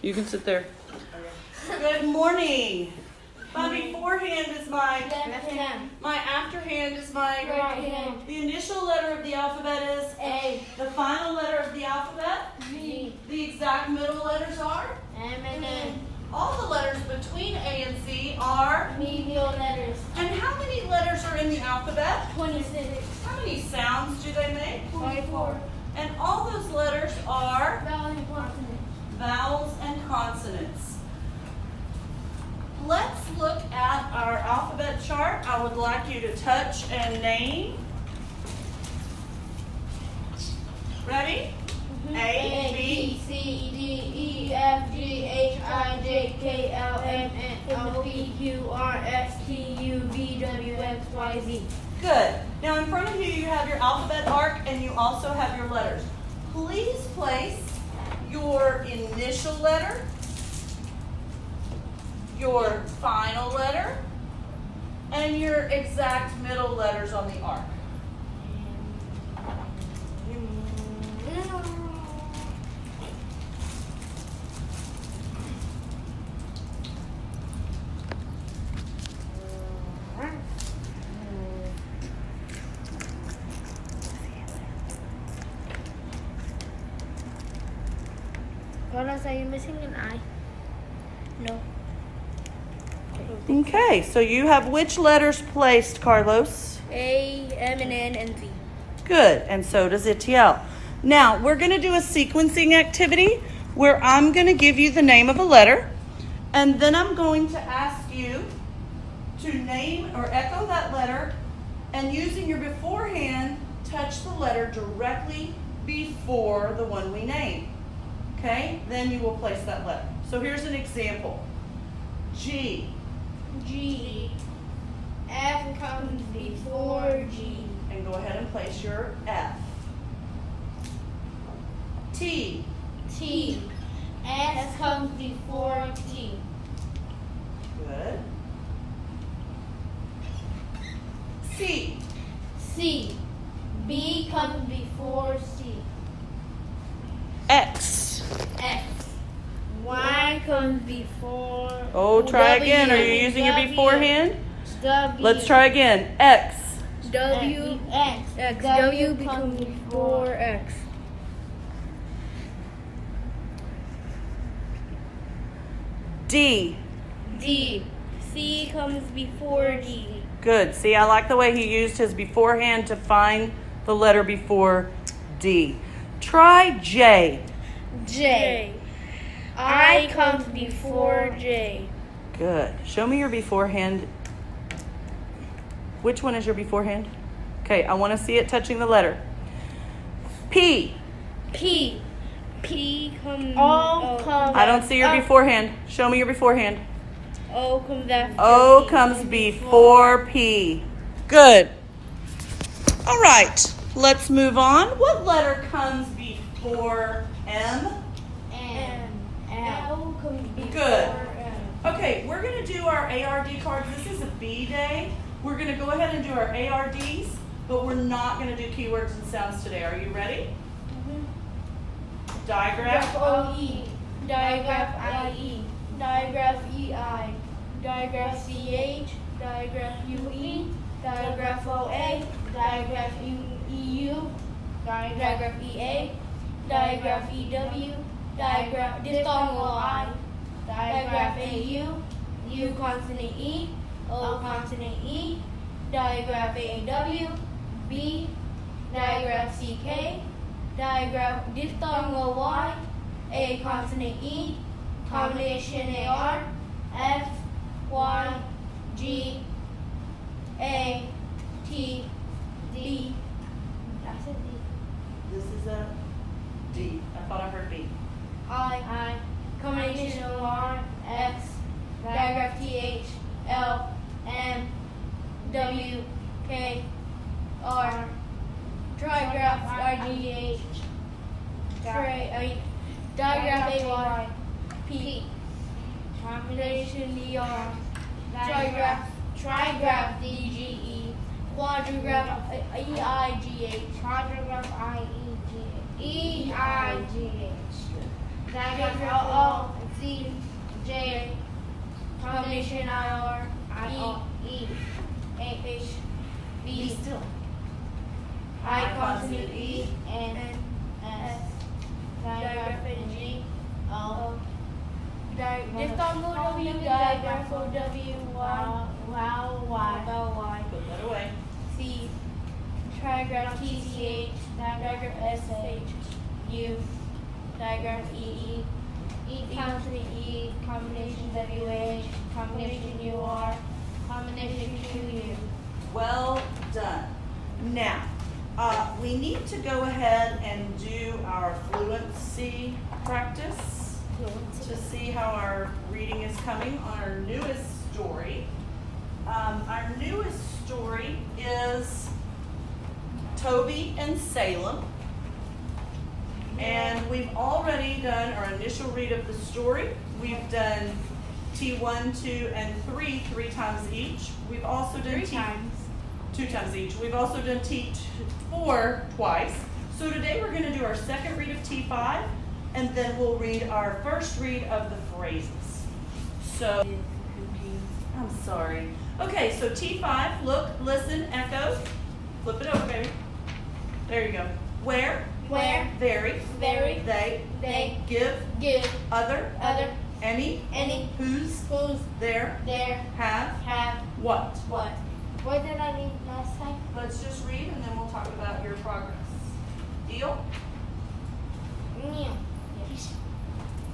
You can sit there. Good morning. My beforehand is my Left hand. my afterhand is my Right hand. The initial letter of the alphabet is A. The final letter of the alphabet. B. The exact middle letters are. M and N. All the letters between A and Z are. Medial letters. And how many letters are in the alphabet? 26. How many sounds do they make? 24. And all those letters are Vowel and consonant. vowels and consonants. Let's look at our alphabet chart. I would like you to touch and name. Ready? A, B, C, D, E, F, G, H, I, J, K, L, M, N, O, P, Q, R, S, T, U, V, W, X, Y, Z. Good. Now in front of you, you have your alphabet arc and you also have your letters. Please place your initial letter, your final letter, and your exact middle letters on the arc. Carlos, are you missing an I? No. Okay, so you have which letters placed, Carlos? A, M, and N, and Z. Good, and so does Itiel. Now, we're going to do a sequencing activity where I'm going to give you the name of a letter, and then I'm going to ask you to name or echo that letter, and using your beforehand, touch the letter directly before the one we name. Okay, then you will place that letter. So here's an example. G. G. F comes before G. And go ahead and place your F. T. T. S comes before T. Good. C. C. B comes before C. X. X. Y comes before. Oh, try W. again. Are you using your W. beforehand? W. Let's try again. X. W. X. X. W comes before X. D. D. C comes before D. Good. See, I like the way he used his beforehand to find the letter before D. Try J. J. I comes before J. Good. Show me your beforehand. Which one is your beforehand? Okay, I want to see it touching the letter. P. P. P comes. O comes. I don't see your beforehand. Show me your beforehand. O comes after. O P. comes before P. Good. All right, let's move on. What letter comes before M? M. L comes before Good. M. Okay, we're going to do our ARD cards. This is a B day. We're going to go ahead and do our ARDs, but we're not going to do keywords and sounds today. Are you ready? Digraph. O-E. Digraph I-E. Digraph E-I. Digraph C-H. Digraph U-E. Digraph O-A. Digraph E-U. Digraph E-A. Digraph E-W. Digraph diphthong O-I. Digraph A-U. U consonant E. O consonant E. Digraph A-W. B. Digraph C-K. Digraph diphthong O-Y. A consonant E. Combination A-R. F. Y. G. A. T. D. I said D. This is a D. I thought I heard B. I. Combination O-R. X. Digraph T-H. L. M. W. K. R. Trigraph R-G-H. Digraph A-Y. P. Combination D-R. Trigraph D-G-E. Quadrigraph E-I-G-H. Quadrigraph I-E-G-H. E-I-G-H. Digraph C J combination IR E H B still. I consonant E N S digraph G O diphthongal W digraph O W vowel Y Put that away. C trigraph T C H digraph S H U digraph E consonant E combination W H combination U R combination Q U. Well done. Now, we need to go ahead and do our fluency practice to see how our reading is coming on our newest story. Our newest story is Toby and Salem. And we've already done our initial read of the story. We've done T1, 2, and 3 times each. We've also done two times each. We've also done T4 twice. So today we're going to do our second read of T5, and then we'll read our first read of the phrases. So, I'm sorry. Okay, so T5, look, listen, echo. Flip it over, baby. There you go. Where, very, they, give, other, any, whose, there, have, what. What did I read last time? Let's just read and then we'll talk about your progress. Deal?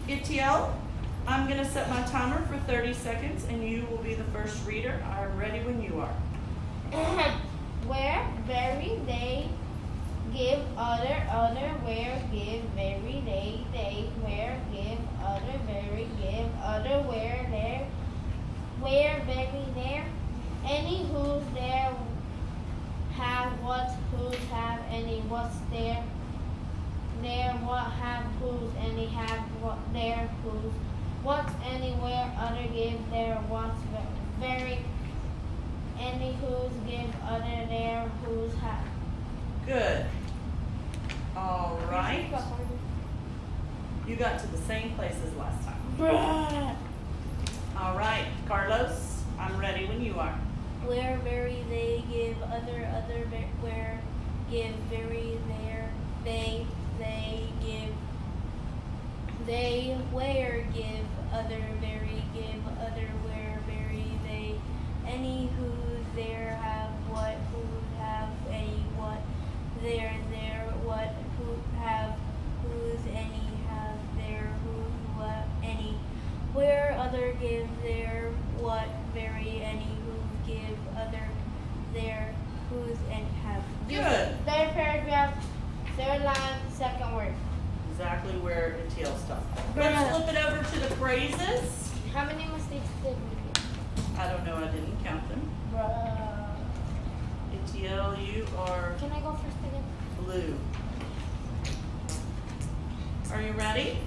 Itiel, I'm going to set my timer for 30 seconds and you will be the first reader. I'm ready when you are. Where, very, they, give, other, where, give, very, they, where, give, other, very, give, other, where, there, where, very, there, any, whose, there, have, what, whose, have, any, what's, there, what, have, whose, any, have, what, there, whose, what, anywhere, other, give, there, what's, very, any, whose, give, other, there, whose, have. Good. All right. You got to the same place as last time. All right, Carlos, I'm ready when you are. Where, very, they, give, other, where, give, very, there, they, give, they, where, give, other, very, give, other, where, very, they, any, whose, there, have, what, who, have, any, what, there, what, who, have, whose, any, have, there, who, what, any, where, other, give, there, what, very, any, who, give, other, there, whose, and have. Good. Third paragraph, third line, second word. Exactly where Itiel stopped. Let's flip it over to the phrases. How many mistakes did we do? I don't know, I didn't count them. Itiel, you are Can I go first again? blue. Are you ready?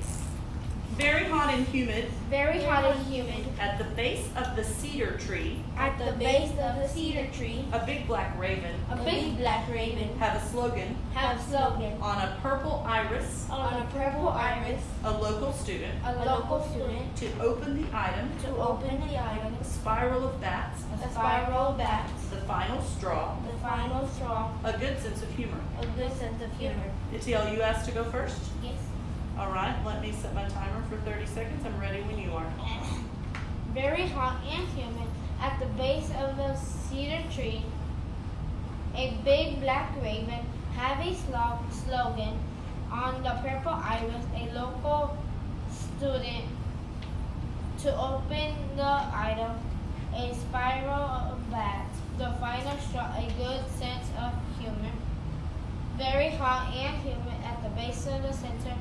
Very hot and humid Very hot and humid. at the base of the cedar tree. At the base of the cedar tree, A big black raven a big black raven have a slogan have slogan. on a purple iris. On a purple iris, A local student a local student to open the item. to open the item, A spiral of bats. a spiral of bats, The final straw. the final straw, A good sense of humor. a good sense of humor. Itiel, you asked to go first. Yes. All right, let me set my timer for 30 seconds. I'm ready when you are. Very hot and humid at the base of the cedar tree. A big black raven have a slogan on the purple iris. A local student to open the item. A spiral of bats. The final straw. A good sense of humor. Very hot and humid at the base of the center.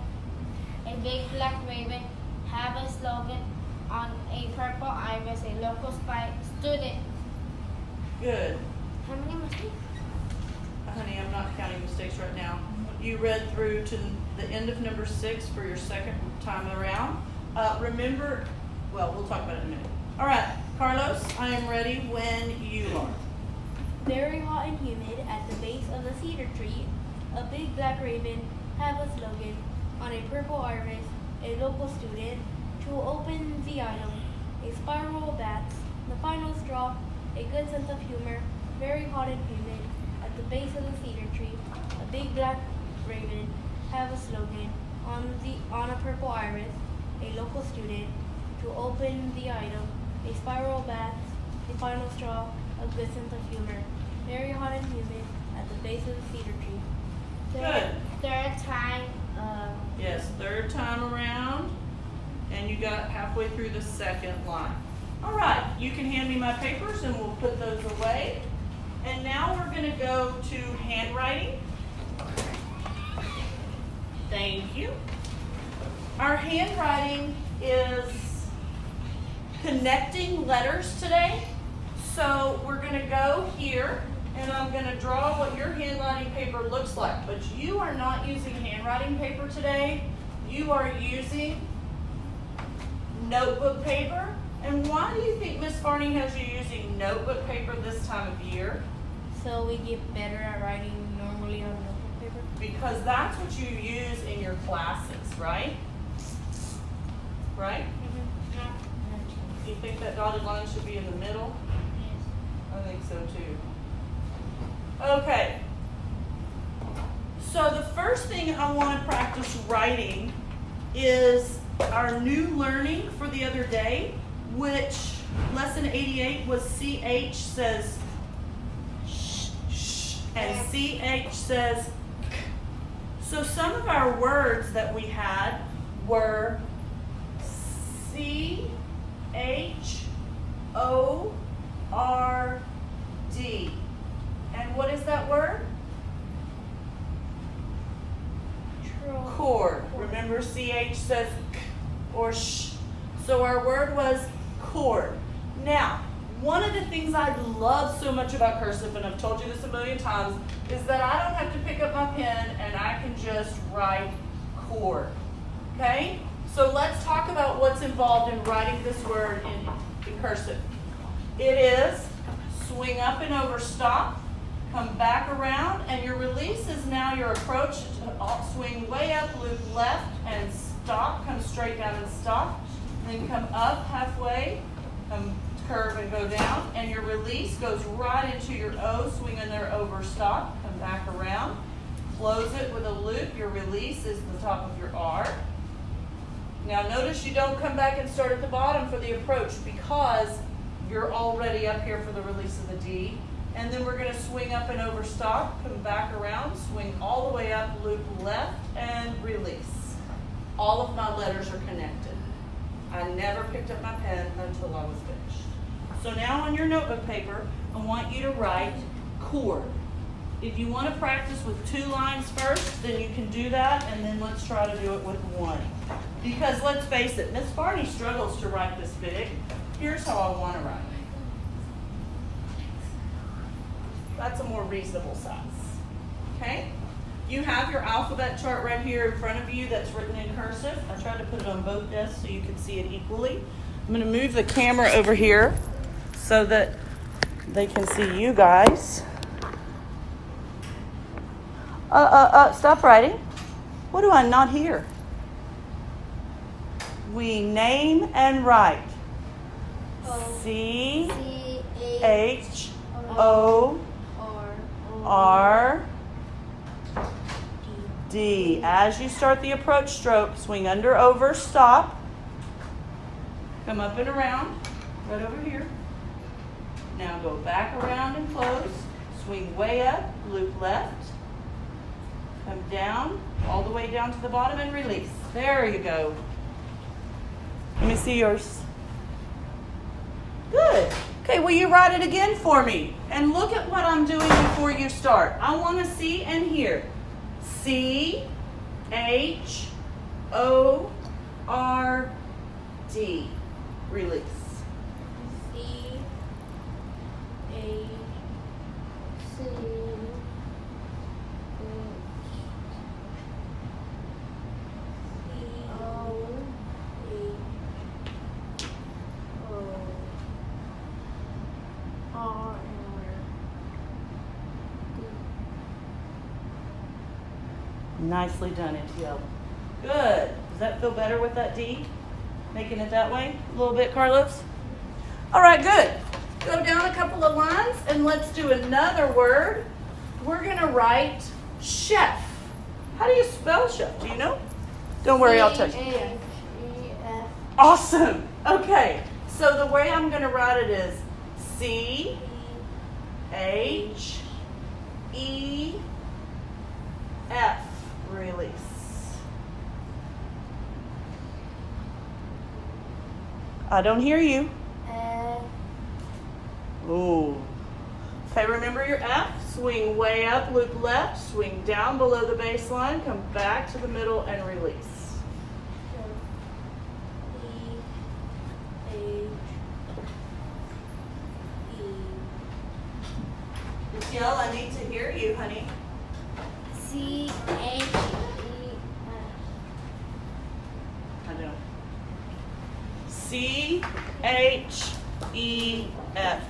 A big black raven have a slogan on a purple iris, a local student. Good. How many mistakes? Honey, I'm not counting mistakes right now. You read through to the end of number 6 for your second time around. Remember, well, we'll talk about it in a minute. All right, Carlos, I am ready when you are. Very hot and humid at the base of the cedar tree. A big black raven have a slogan on a purple iris. A local student to spiral bats, the final straw, a good sense of humor, very hot and humid, at the base of the cedar tree, a big black raven, have a slogan, on a purple iris, a local student, to open the item, a spiral bat, the final straw, a good sense of humor, very hot and humid, at the base of the cedar tree. Good. Third time. Yes, third time around, and you got halfway through the second line. All right, you can hand me my papers and we'll put those away. And now we're going to go to handwriting. Thank you. Our handwriting is connecting letters today. So we're going to go here and I'm going to draw what your handwriting paper looks like. But you are not using handwriting paper today. You are using notebook paper. And why do you think Miss Barney has you using notebook paper this time of year? So we get better at writing normally on notebook paper? Because that's what you use in your classes, right? Right? Do you think that dotted line should be in the middle? Yes. I think so too. Okay. So the first thing I want to practice writing is our new learning for the other day, which lesson 88 was CH says sh, sh, and CH says k. So some of our words that we had were CHORD. And what is that word? Chord. Remember, CH says k or sh. So our word was chord. Now, one of the things I love so much about cursive, and I've told you this a million times, is that I don't have to pick up my pen and I can just write chord. Okay? So let's talk about what's involved in writing this word in cursive. It is swing up and over, stop, come back around, and your release is now your approach. Swing way up, loop left, and stop. Come straight down and stop. Then come up halfway, come curve and go down, and your release goes right into your O, swing in there over, stop, come back around, close it with a loop. Your release is the top of your R. Now notice you don't come back and start at the bottom for the approach because you're already up here for the release of the D. And then we're going to swing up and over, stop, come back around, swing all the way up, loop left, and release. All of my letters are connected. I never picked up my pen until I was finished. So now on your notebook paper, I want you to write chord. If you want to practice with 2 lines first, then you can do that, and then let's try to do it with 1. Because let's face it, Miss Barney struggles to write this big. Here's how I want to write. That's a more reasonable size. Okay? You have your alphabet chart right here in front of you that's written in cursive. I tried to put it on both desks so you can see it equally. I'm going to move the camera over here so that they can see you guys. Stop writing. What do I not hear? We name and write. C-H-O-R D. As you start the approach stroke, swing under, over, stop. Come up and around, right over here. Now go back around and close. Swing way up, loop left. Come down, all the way down to the bottom and release. There you go. Let me see yours. Good. Okay, will you write it again for me? And look at what I'm doing before you start. I want to see and hear. C-H-O-R-D. Release. Nicely done, Etiel. Good. Does that feel better with that D? Making it that way? A little bit, Carlos? All right, good. Go down a couple of lines and let's do another word. We're gonna write chef. How do you spell chef? Do you know? Don't worry, I'll touch it. C-H-E-F. Awesome. Okay, so the way I'm gonna write it is C-H-E-F. Release. I don't hear you. Ooh. Okay, remember your F. Swing way up, loop left, swing down below the baseline, come back to the middle and release. Michelle, I need to hear you, honey. C-H-E-F. I know. C-H-E-F.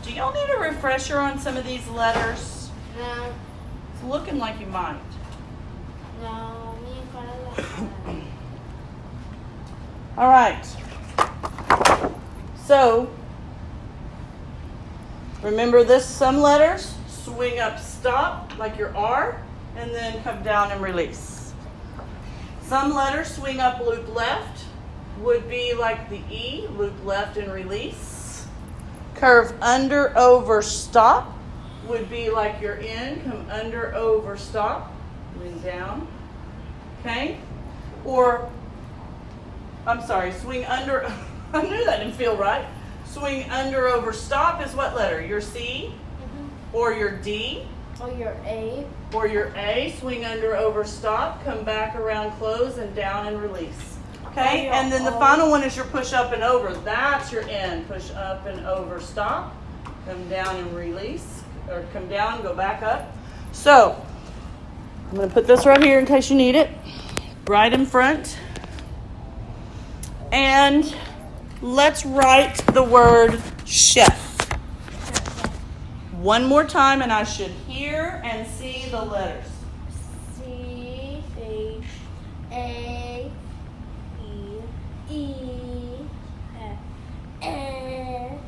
Do y'all need a refresher on some of these letters? No, It's looking like you might. no, me and Carla like that. All right. So, remember this, some letters, swing up, stop, like your R, and then come down and release. Some letters swing up, loop left, would be like the E, loop left and release. Curve under, over, stop, would be like your N, come under, over, stop, and down. Okay? Or, I'm sorry, swing under, I knew that didn't feel right. Swing under, over, stop is what letter? Your C, or your D, Or your A. or your A. Swing under, over, stop, come back around, close, and down and release. Okay, Or your and then the O. final one is your push up and over. That's your N. Push up and over, stop, come down and release, or come down, go back up. So, I'm going to put this right here in case you need it, right in front. And let's write the word chef. One more time, and I should hear and see the letters. C-H-A-E-F.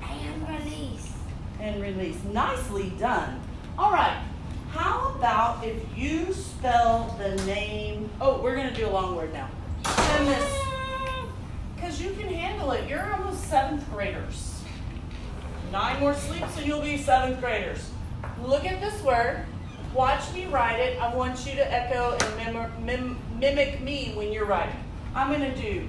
And release. And release. Nicely done. All right. How about if you spell the name? Oh, we're going to do a long word now. Because you can handle it. You're almost 7th graders. 9 more sleeps and you'll be 7th graders. Look at this word. Watch me write it. I want you to echo and mimic me when you're writing. I'm going to do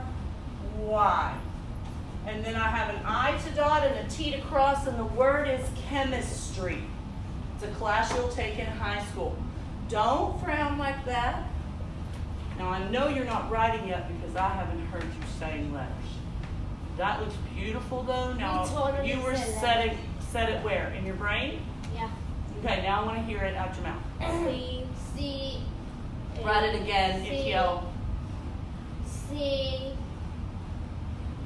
C-H-E-M-I-S-T-R-Y. And then I have an I to dot and a T to cross, and the word is chemistry. It's a class you'll take in high school. Don't frown like that. Now I know you're not writing yet because I haven't heard you saying letters. That looks beautiful though. Now totally you were said set it where? In your brain? Yeah. Okay, now I want to hear it out your mouth. C. Write it again, C- Itiel. C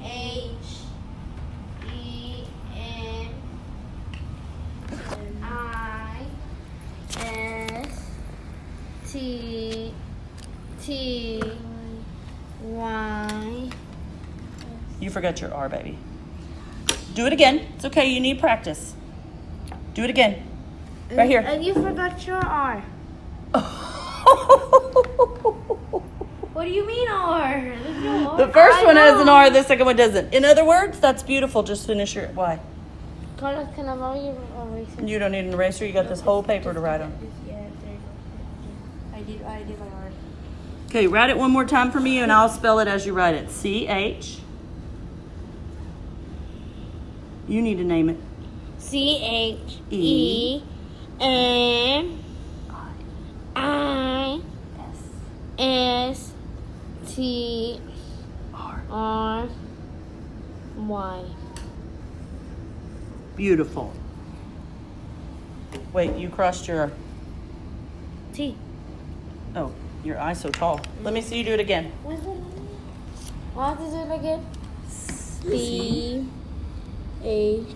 H E N I S T T Y. You forgot your R, baby. Do it again. It's okay. You need practice. Do it again. Right here. And you forgot your R. What do you mean R? There's no R. The first I one has an know. R, the second one doesn't. In other words, that's beautiful. Just finish your Y. Carlos, can I borrow your eraser? You don't need an eraser. You got this whole paper to write on. Yeah, there you go. I did my art. Okay, write it one more time for me, and I'll spell it as you write it. C-H. You need to name it. C-H-E-M-I-S-T-R-Y. Beautiful. Wait, you crossed your... T. Oh, your I's so tall. Let me see you do it again. What's it? Want to do it again? B H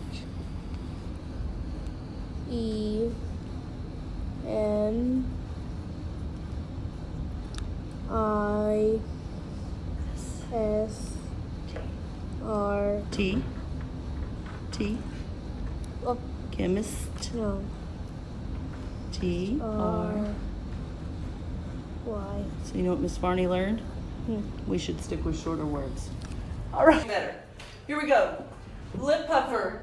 E M I S R T. oh, Chemist. no T R. R Y. So you know what Miss Varney learned? We should stick with shorter words. All right. Better. Here we go. Lip puffer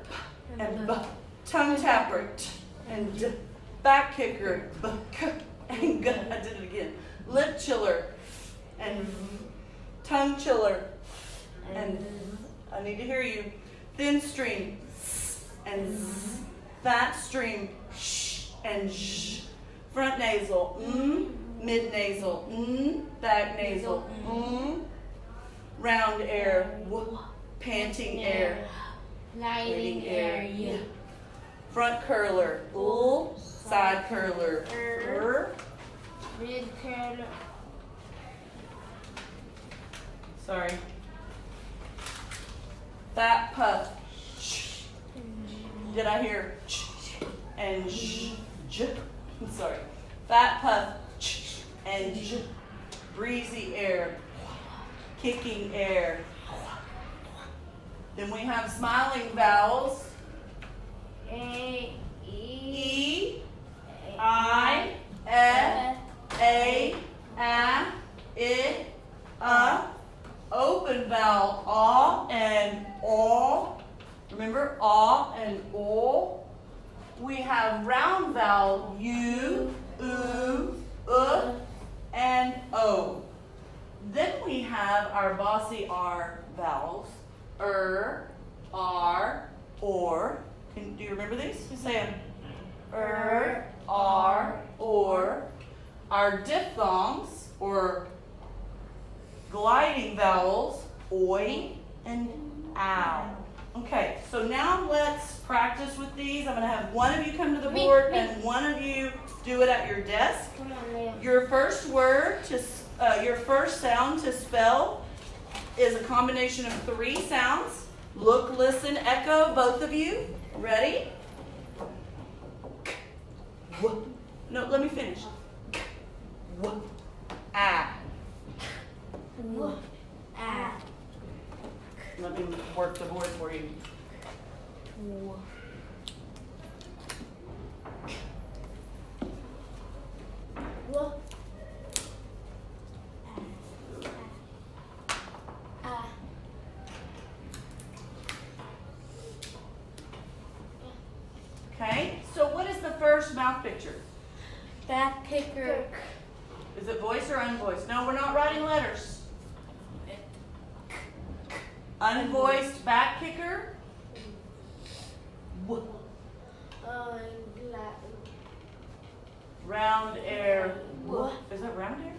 and tongue tapper and back kicker and I did it again. Lip chiller and tongue chiller and I need to hear you. Thin stream and fat stream and front nasal mid nasal back nasal round air panting air Lighting area. front curler side curler Mid curler. sorry fat puff did I hear and I'm sorry fat puff and breezy air kicking air. Then we have smiling vowels. A, E, E, I, E, A, I, open vowel, ah and aw. Remember, ah and aw. We have round vowel, U, and O. Then we have our bossy R vowels, R, or. Do you remember these? Say them. R, or. Our diphthongs, or gliding vowels, oi and ow. Okay, so now let's practice with these. I'm going to have one of you come to the board and one of you do it at your desk. Come on, Leo. Your first word your first sound to spell is a combination of 3 sounds. Look, listen, echo, both of you. Ready? No, let me finish. Ah. Let me work the board for you. Okay, so what is the first mouth picture? Back kicker. Is it voiced or unvoiced? No, we're not writing letters. Unvoiced back kicker. Round air. Is that round air?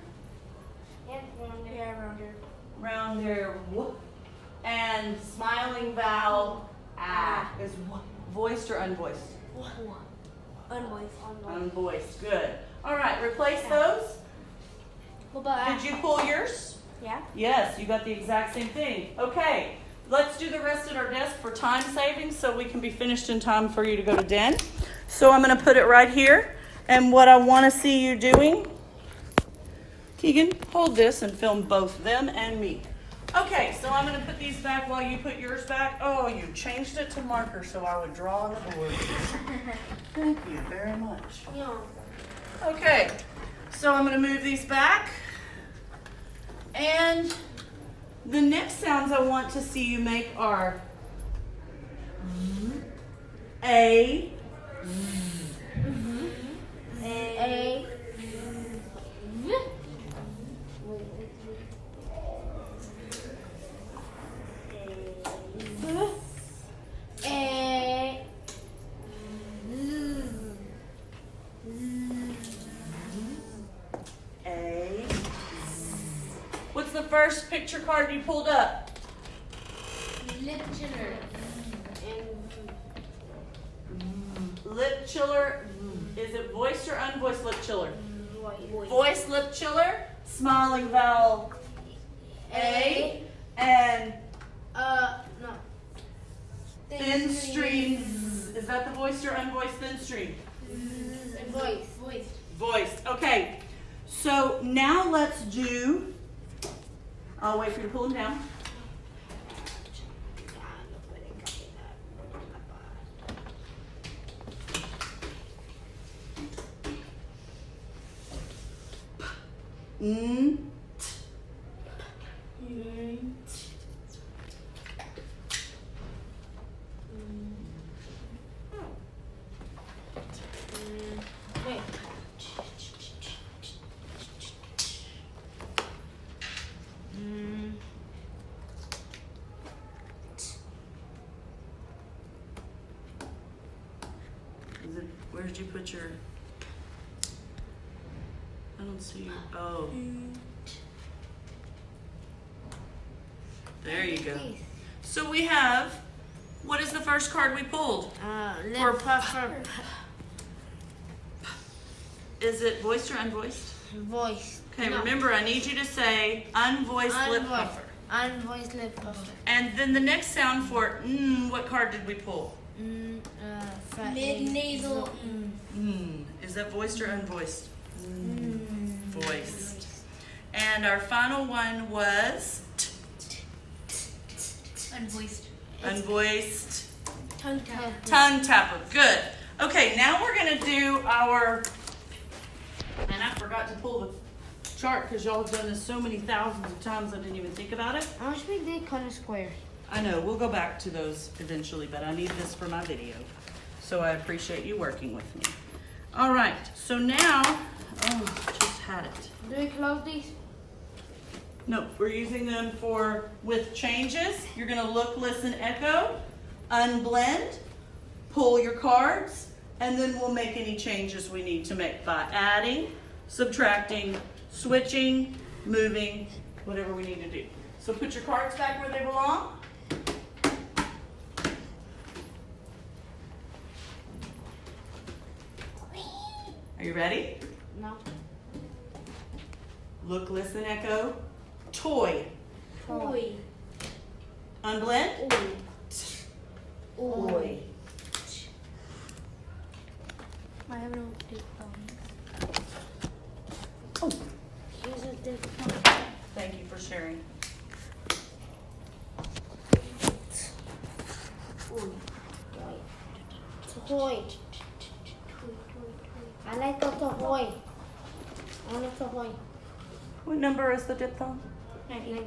Round air. And smiling vowel is voiced or unvoiced? Unvoiced. Unvoiced. Good. All right, replace those. What about Did you pull yours? Yeah. Yes, you got the exact same thing. Okay, let's do the rest at our desk for time savings so we can be finished in time for you to go to den. So I'm going to put it right here. And what I want to see you doing, Keegan, hold this and film both them and me. Okay, so I'm going to put these back while you put yours back. Oh, you changed it to marker so I would draw on the board. Thank you very much. Okay, so I'm going to move these back. And the next sounds I want to see you make are A, What's the first picture card you pulled up? Lip chiller. Lip chiller. Is it voiced or unvoiced lip chiller? Voiced lip chiller. Smiling vowel A and No. voiced or unvoiced thin stream? Voice. Voiced. Okay. So now let's do, I'll wait for you to pull them down. Wait. Where did you put your, I don't see you. Oh. There you go. So we have, what is the first card we pulled? Lip puffer. Is it voiced or unvoiced? Voice. Okay, No. remember I need you to say unvoiced lip Unvoiced. puffer. Unvoiced lip puffer. And then the next sound for what card did we pull? Mid-nasal. Is that voiced or unvoiced? Voiced. And our final one was Unvoiced. unvoiced Tongue tapper. tongue tapper. Good. Okay, now we're gonna do our, and I forgot to pull the chart because y'all have done this so many thousands of times I didn't even think about it. I wish we did color squares. I know, we'll go back to those eventually, but I need this for my video. So I appreciate you working with me. All right, so now, just had it. Do we close these? No, we're using them for, with changes. You're gonna look, listen, echo, unblend, pull your cards, and then we'll make any changes we need to make by adding, subtracting, switching, moving, whatever we need to do. So put your cards back where they belong. Are you ready? No. Look, listen, echo, toy, Toy. unblend, Oi. I have no dip Oh, Here's a different. thank you for sharing. Toy. I like the toy. I want a toy. What number is the diphthong? 19.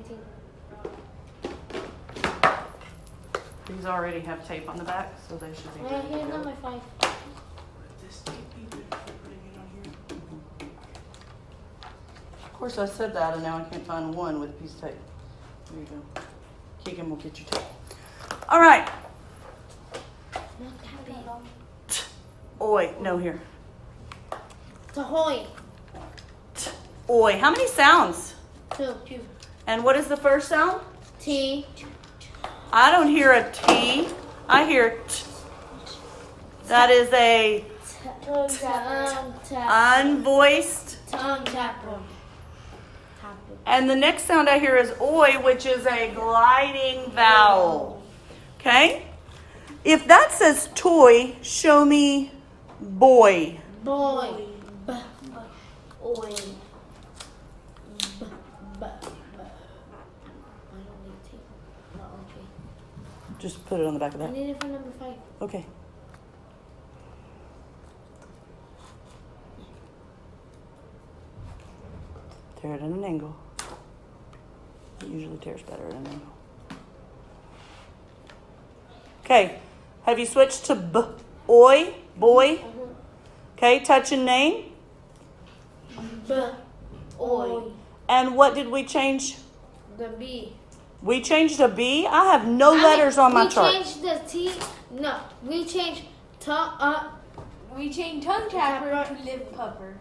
These already have tape on the back, so they should be Right good to here, go. number 5. This tape be good for putting it on here? Of course, I said that, and now I can't find one with a piece of tape. There you go. Keegan will get your tape. All right. Oi, no, here. Toy. Oi. How many sounds? 2. And what is the first sound? T. I don't hear a T. I hear T. That is a unvoiced. Tongue tapper. And the next sound I hear is oi, which is a gliding vowel. Okay? If that says toy, show me boy. Boy. B. Oi. B. B. I don't need T. Oh, okay. Just put it on the back of I that. need it for number 5. Okay. Tear it at an angle. It usually tears better at an angle. Okay. Have you switched to b, oi, boy? Okay, touch and name. B. Oi. And what did we change? The B. We changed a B? I have no letters on my chart. We changed the T. No, we changed We changed tongue tapper to lip puffer.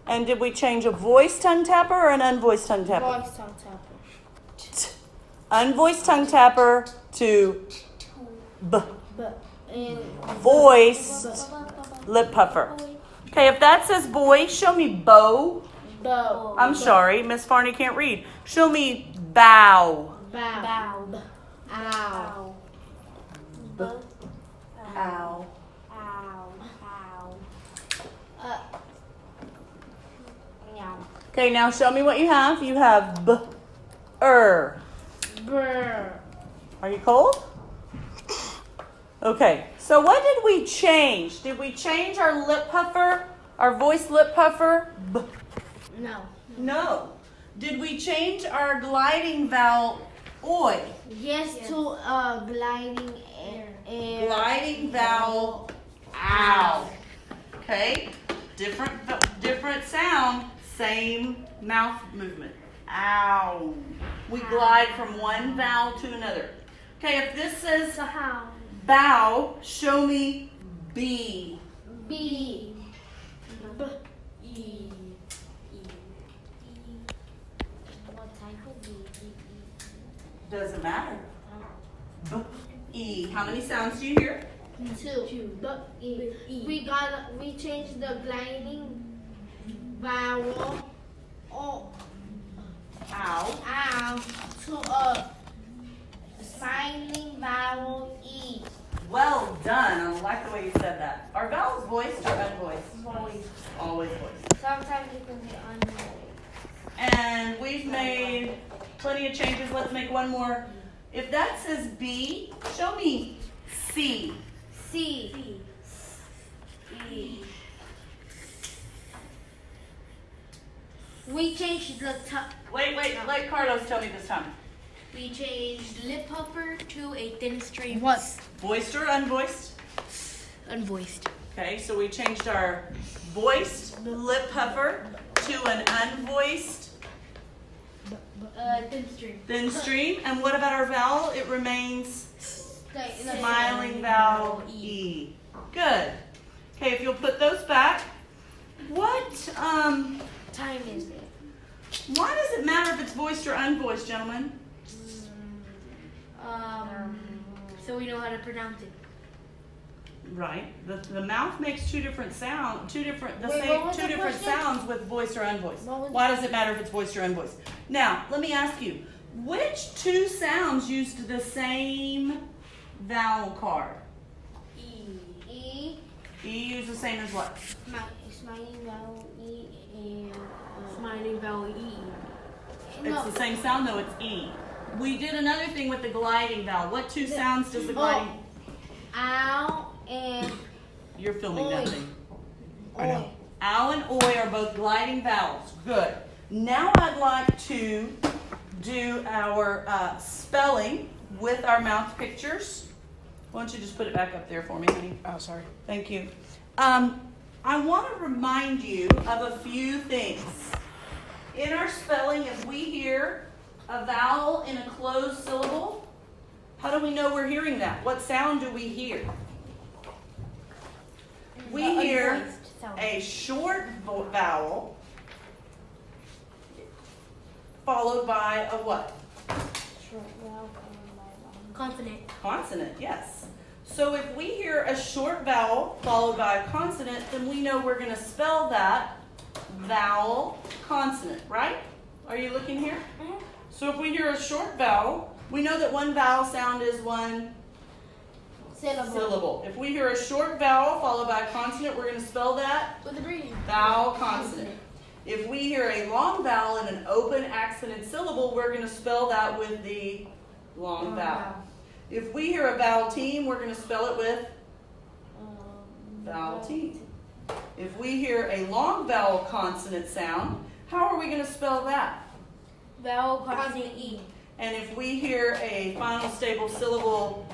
And did we change a voiced tongue tapper or an unvoiced tongue tapper? voice tongue tapper. Unvoiced tongue tapper to b. B. And Voiced lip puffer. Okay, if that says boy, show me bow. bow. I'm sorry, Miss Farney can't read. Show me bow. Bow. Bow. Ow. B. Ow. Okay, now show me what you have. You have b, er. Brr. Are you cold? Okay, so what did we change? Did we change our lip puffer, our voice lip puffer? B. No. No. Did we change our gliding vowel, oi? Yes, to gliding air. Gliding vowel, ow. Okay, different sound, same mouth movement. Ow. We glide from one vowel to another. Okay, if this says So how? bow, show me B. B. B. E. What type of B? Doesn't matter. E. How many sounds do you hear? Two. B. E. We changed the gliding vowel. Oh. Ow. Ow. To a smiling vowel E. Well done. I like the way you said that. Are vowels voiced or unvoiced? Voice. Always voiced. Sometimes it can be unvoiced. And we've made plenty of changes. Let's make one more. If that says B, show me C. C. E. We changed the top. Wait, let Carlos tell me this time. We changed lip puffer to a thin stream. What? Voiced or unvoiced? Unvoiced. Okay, so we changed our voiced lip puffer to an unvoiced Thin stream. thin stream. And what about our vowel? It remains Stay. smiling vowel E. Good. Okay, if you'll put those back. What, Time is it? why does it matter if it's voiced or unvoiced, gentlemen? So we know how to pronounce it. Right. The mouth makes two different sounds, Wait, what was two the different question? sounds with voiced or unvoiced. What was Why does it matter if it's voiced or unvoiced? Now, let me ask you, which two sounds used the same vowel card? E. E used the same as what? Smiling vowel E and Smiling vowel E. It's the same sound though, it's E. We did another thing with the gliding vowel. What two sounds does the gliding? Ow and You're filming Oi. nothing. oi. Ow and oi are both gliding vowels. Good. Now I'd like to do our spelling with our mouth pictures. Why don't you just put it back up there for me, honey? Oh, sorry. Thank you. I want to remind you of a few things. In our spelling, if we hear a vowel in a closed syllable, how do we know we're hearing that? What sound do we hear? We hear Unvoiced sound. a short vowel followed by a what? Short vowel followed by long. Consonant. Consonant, yes. So if we hear a short vowel followed by a consonant, then we know we're going to spell that vowel consonant, right? Are you looking here? Mhm. So if we hear a short vowel, we know that one vowel sound is one syllable. If we hear a short vowel followed by a consonant, we're going to spell that With a breathe. vowel consonant. If we hear a long vowel in an open accented syllable, we're going to spell that with the long vowel. If we hear a vowel team, we're going to spell it with vowel team. If we hear a long vowel consonant sound, how are we going to spell that? Vowel consonant E. And if we hear a final stable syllable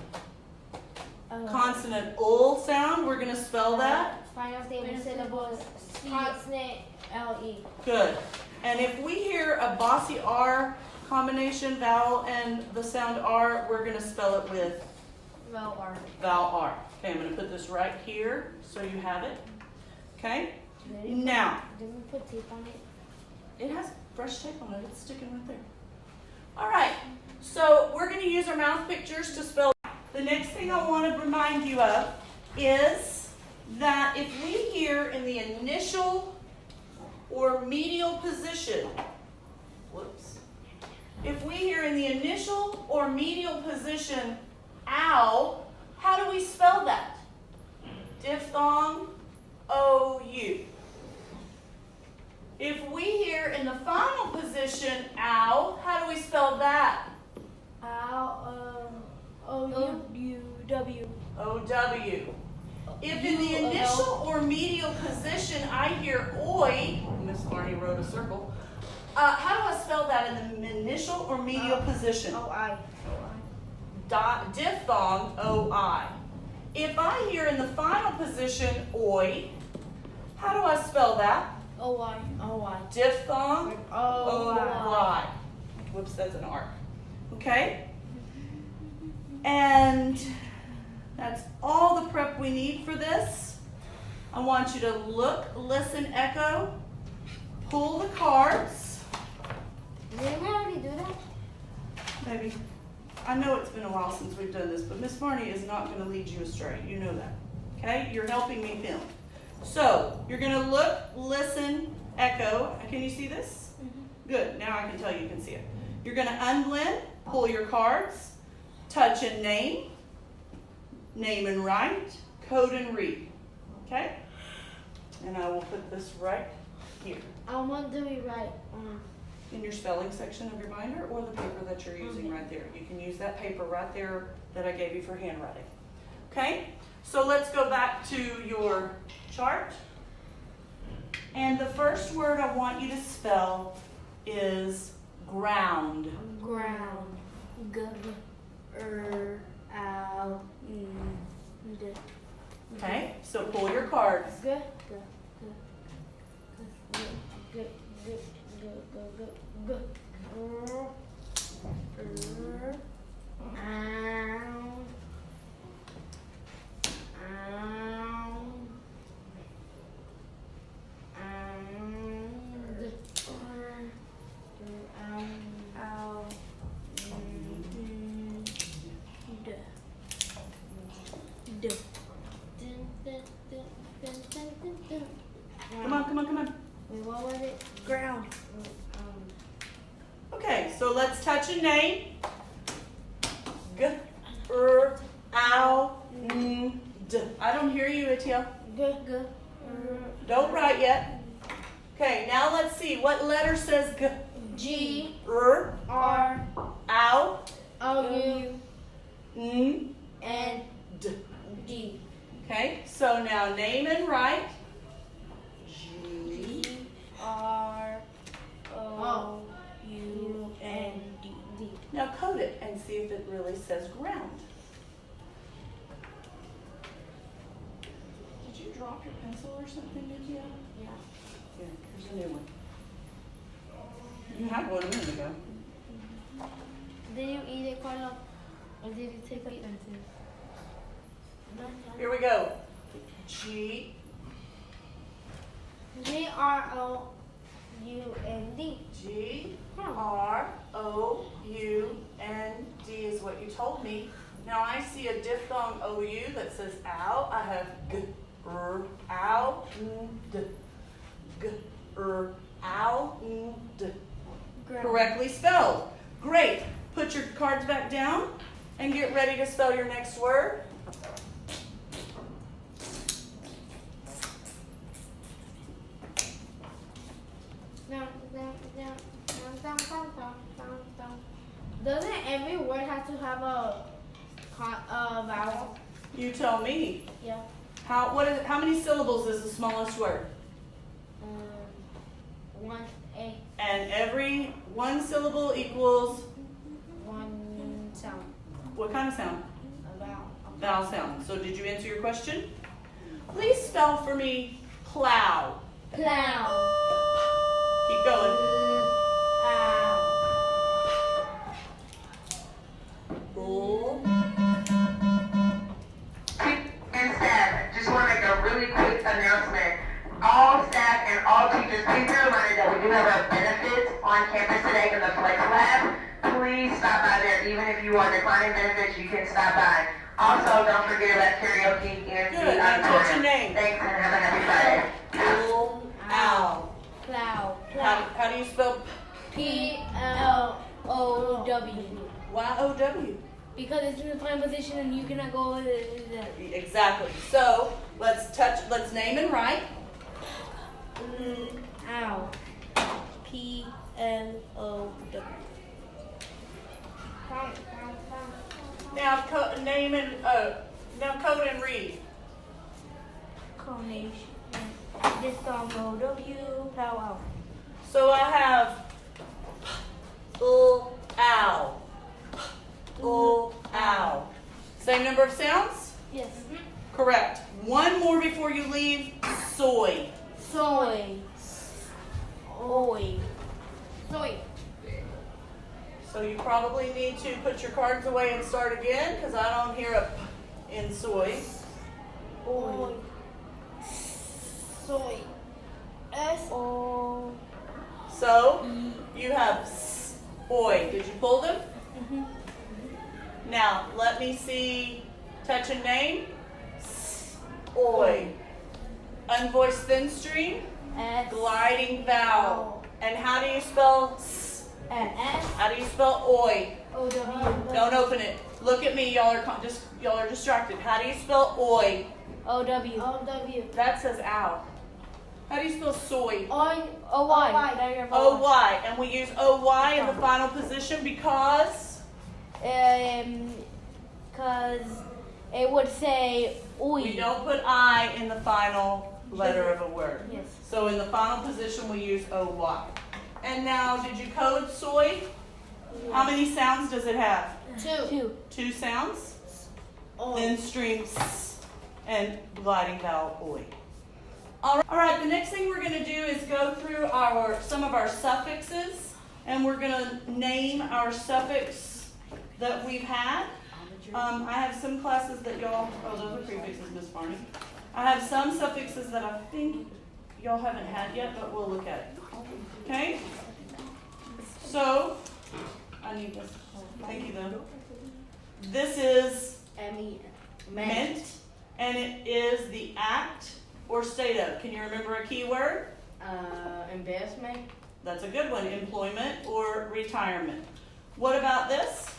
consonant ul sound, we're going to spell that? Final stable syllables. Consonant LE. Good. And if we hear a bossy R combination vowel and the sound R, we're going to spell it with Vowel R. vowel R. Okay, I'm going to put this right here so you have it. Okay? Now, Did we put tape on it? it has fresh tape on it. It's sticking right there. All right. So we're going to use our mouth pictures to spell. The next thing I want to remind you of is that if we hear in the initial or medial position, whoops. If we hear in the initial or medial position, ow, how do we spell that? Diphthong, O-U. If we hear in the final position, ow, how do we spell that? O-U-W. O-W. If in the initial or medial position I hear oi, Miss Barney wrote a circle, how do I spell that in the initial or medial position? O-I. Diphthong, O-I. If I hear in the final position, oi, how do I spell that? O-I. O-I. Diphthong, O-I. O-Y. Whoops, that's an arc. Okay? And that's all the prep we need for this. I want you to look, listen, echo, pull the cards. Didn't we already do that? Maybe. I know it's been a while since we've done this, but Miss Barney is not going to lead you astray. You know that. Okay? You're helping me film. So, you're going to look, listen, echo. Can you see this? Mm-hmm. Good. Now I can tell you can see it. You're going to unblend, pull your cards, touch and name and write, code and read. Okay? And I will put this right here. What do we write? In your spelling section of your binder or the paper that you're using right there. You can use that paper right there that I gave you for handwriting. Okay? So let's go back to your chart. And the first word I want you to spell is ground. Ground. G-R-O-U-N-D. Okay? So pull your cards. Good. Come on. Wait, what was it? Ground. Okay, so let's touch a name. G-R-O-U-N-D. I don't hear you, Etiel. Good. Don't write yet. Okay, now let's see. What letter says G? G R, R ow, O U N, N D. D. Okay, so now name and write. G. G-R-O-U-N-D. Now code it and see if it really says ground. Did you drop your pencil or something, Nikia? Yeah. Here, here's a new one. You had one a minute ago. Did you eat it, Carlo? Or did you take a pencil? Here we go. G. G-R-O-U-N-D. G-R-O-U-N-D is what you told me. Now I see a diphthong O-U that says ow. I have g-r-ow-n-d. G-r-ow-n-d. Correctly spelled. Great. Put your cards back down and get ready to spell your next word. Doesn't every word have to have a vowel? You tell me. Yeah. How many syllables is the smallest word? 1A. And every one syllable equals One sound. what kind of sound? A vowel. Vowel sound. So did you answer your question? Please spell for me plow. Plow. Keep going. Bull. And staff, just want to make a really quick announcement. All staff and all teachers, please be reminded that we do have our benefits on campus today in the Flex Lab. Please stop by there. Even if you are declining benefits, you can stop by. Also, don't forget about karaoke in the Good. Now touch your name. Thanks and have a happy Friday. Bull. Ow. Plow. How do you spell P-L-O-W. Y-O-W? Because it's in the final position and you cannot go with it. Exactly. So let's name and write. Ow. PLOW. Count. Now now code and read. Conation. This song O-W, pow. So I have ow. Ow. Same number of sounds? Yes. Correct. One more before you leave. Soy. Soy. Oy. Soy. So you probably need to put your cards away and start again because I don't hear a p in soy. Oy. Soy. O. So you have oy. Did you pull them? Now let me see. Touch and name. Oy. Unvoiced thin stream. S. Gliding vowel. And how do you spell s? S. How do you spell oy? O-W. Don't open it. Look at me. Y'all are distracted. How do you spell oy? O-W. O-W. That says ow. How do you spell soy? O-Y. O-Y. O-Y. And we use O-Y in the final position because? Cause it would say oy. We don't put I in the final letter of a word. Yes. So in the final position we use O-Y. And now, did you code soy? How many sounds does it have? 2. 2 sounds? O. Thin stream s and gliding vowel oy. All right, the next thing we're going to do is go through some of our suffixes, and we're going to name our suffix that we've had. I have some classes that y'all, those are prefixes, Miss Barney. I have some suffixes that I think y'all haven't had yet, but we'll look at it. Okay? So, I need this. Thank you, though. This is meant, and it is the act or state of. Can you remember a key word? Investment. That's a good one. Employment or retirement. What about this?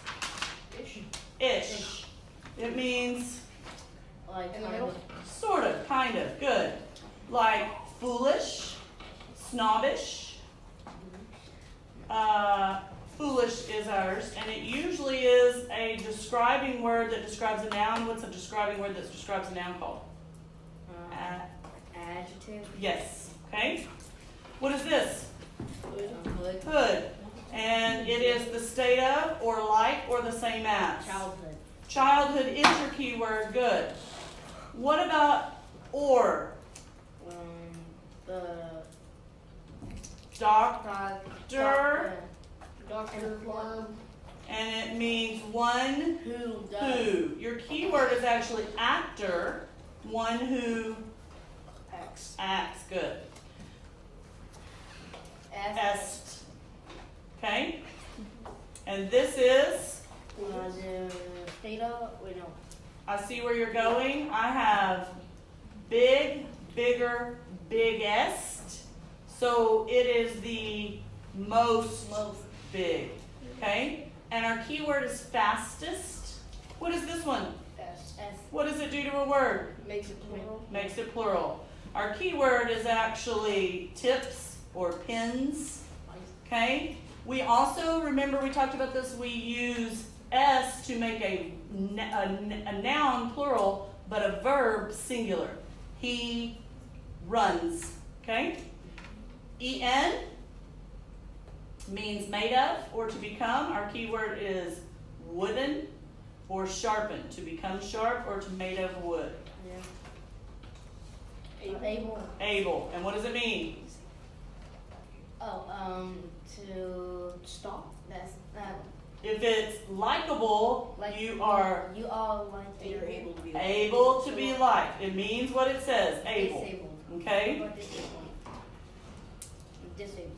Ish. It means Like In the middle? sort of, kind of, good. Like foolish, snobbish. Foolish is ours, and it usually is a describing word that describes a noun. What's a describing word that describes a noun called? Adjective. Yes. Okay. What is this? Hood. Hood. And it is the state of, or like, or the same as. Childhood. Childhood is your key word. Good. What about or? The Doctor. Doctor. And it means one who does. who. Your key word is actually actor. One who X. acts. Good. Est. Okay? And this is, The state of. Wait, no. I see where you're going. I have big, bigger, biggest. So it is the most big. Okay? And our key word is fastest. What is this one? S. What does it do to a word? Makes it plural. Makes it plural. Our key word is actually tips or pins. Okay? We also, remember we talked about this, we use S to make a noun plural, but a verb singular. He runs. Okay? En means made of or to become. Our key word is wooden or sharpen, to become sharp or to made of wood. Yeah. Able. Able. And what does it mean? To stop. That's If it's likable, like you are You all like. You're able to be. able to be liked. It means what it says, able. Disabled. Okay? What disabled? Disabled.